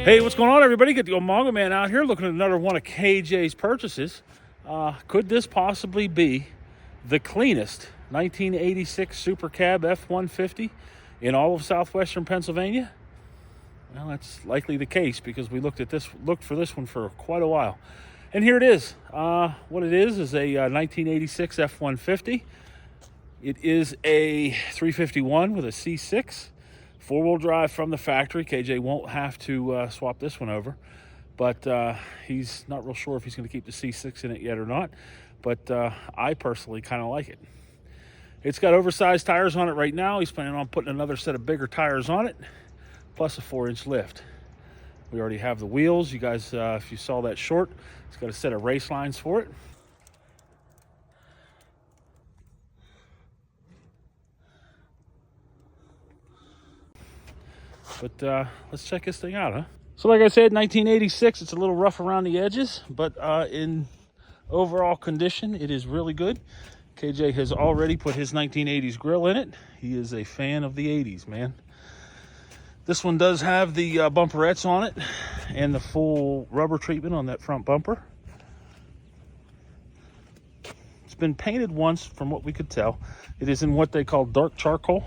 Hey, what's going on, everybody? Get the old Mongo Man out here looking at another one of KJ's purchases. Could this possibly be the cleanest 1986 Super Cab F150 in all of southwestern Pennsylvania? Well, that's likely the case because we looked for this one for quite a while. And here it is. What it is a 1986 F150. It is a 351 with a C6. Four-wheel drive from the factory. KJ won't have to swap this one over, but he's not real sure if he's going to keep the C6 in it yet or not, but I personally kind of like it. It's got oversized tires on it right now. He's planning on putting another set of bigger tires on it, plus a 4-inch lift. We already have the wheels. You guys, if you saw that short, it's got a set of race lines for it. But let's check this thing out, huh? So like I said, 1986, it's a little rough around the edges, but in overall condition, it is really good. KJ has already put his 1980s grill in it. He is a fan of the 80s, man. This one does have the bumperettes on it and the full rubber treatment on that front bumper. It's been painted once from what we could tell. It is in what they call dark charcoal.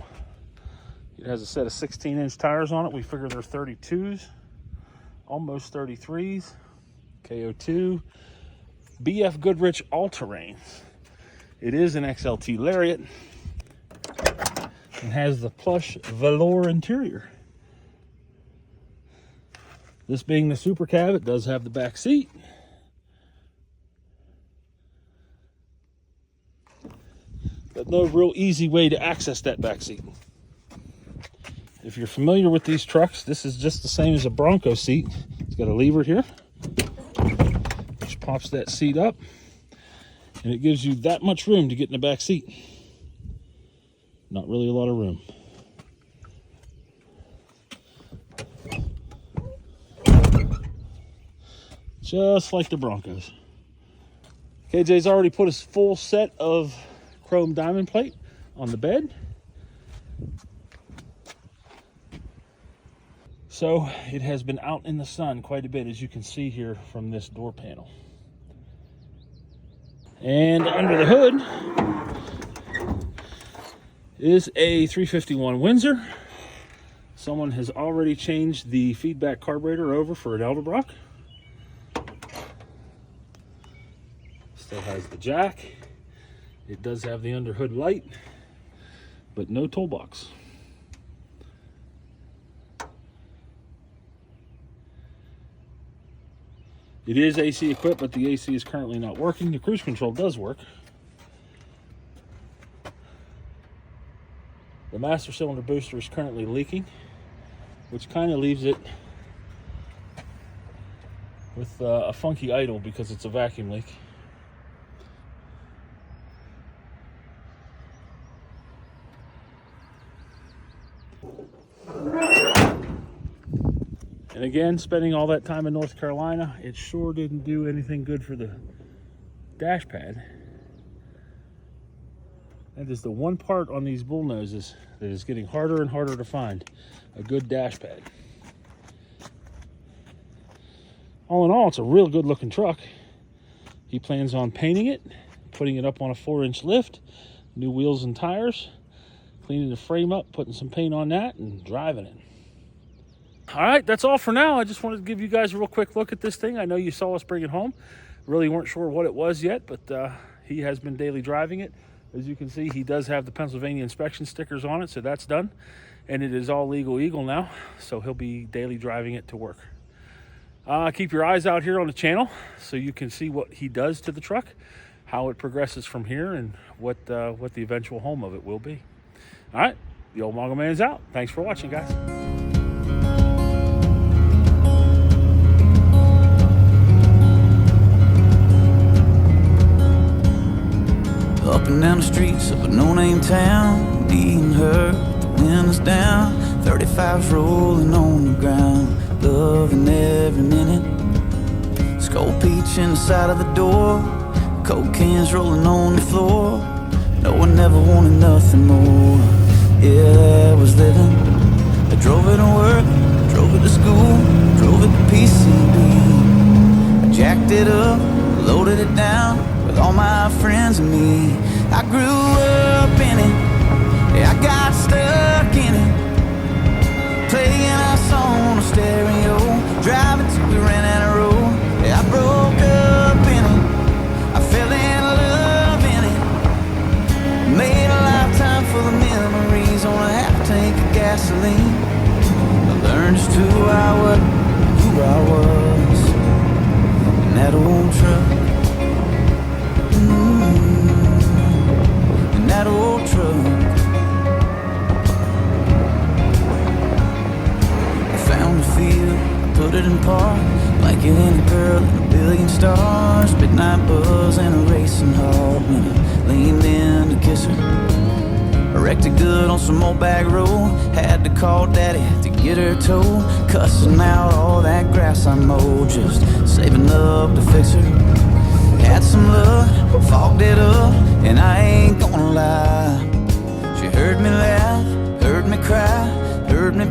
It has a set of 16-inch tires on it. We figure they're 32s, almost 33s. KO2, BF Goodrich all-terrain. It is an XLT Lariat and has the plush velour interior. This being the Super Cab, it does have the back seat. But no real easy way to access that back seat. If you're familiar with these trucks, this is just the same as a Bronco seat. It's got a lever here, which pops that seat up, and it gives you that much room to get in the back seat. Not really a lot of room. Just like the Broncos. KJ's already put his full set of chrome diamond plate on the bed. So it has been out in the sun quite a bit, as you can see here from this door panel. And under the hood is a 351 Windsor. Someone has already changed the feedback carburetor over for an Edelbrock. Still has the jack. It does have the under hood light, but no toolbox. It is AC equipped, but the AC is currently not working. The cruise control does work. The master cylinder booster is currently leaking, which kind of leaves it with a funky idle because it's a vacuum leak. And again, spending all that time in North Carolina, it sure didn't do anything good for the dash pad. That is the one part on these Bullnoses that is getting harder and harder to find a good dash pad. All in all, it's a real good looking truck. He plans on painting it, putting it up on a 4-inch lift, new wheels and tires, cleaning the frame up, putting some paint on that, and driving it. All right, that's all for now. I just wanted to give you guys a real quick look at this thing. I know you saw us bring it home. Really weren't sure what it was yet, but he has been daily driving it. As you can see, he does have the Pennsylvania inspection stickers on it, so that's done. And it is all legal Eagle now, so he'll be daily driving it to work. Keep your eyes out here on the channel so you can see what he does to the truck, how it progresses from here, and what the eventual home of it will be. All right, the old Mongo Man's out. Thanks for watching, guys. Up and down the streets of a no-name town, being hurt, the wind is down, 35's rolling on the ground, loving every minute. Skull peach in the side of the door, coke cans rolling on the floor. No one ever wanted nothing more. Yeah, that was living. I drove it to work, drove it to school, drove drove it to PCB. I jacked it up, loaded it down with all my friends and me. I grew up in it, yeah, I got stuck in it, playing our song on a stereo, driving till we ran out of road. Yeah, I broke up in it, I fell in love in it, made a lifetime full of memories on a half tank of gasoline. I learned just who I was in that old truck. In that old truck. I found a field, I put it in park, like it in a girl and a billion stars. Midnight buzz and a racing heart when I leaned in to kiss her. I wrecked it good on some old back road, had to call daddy to get her towed. Cussing out all that grass I mowed, just saving up to fix her. Had some luck, fogged it up, and I ain't gonna lie, she heard me laugh, heard me cry, heard me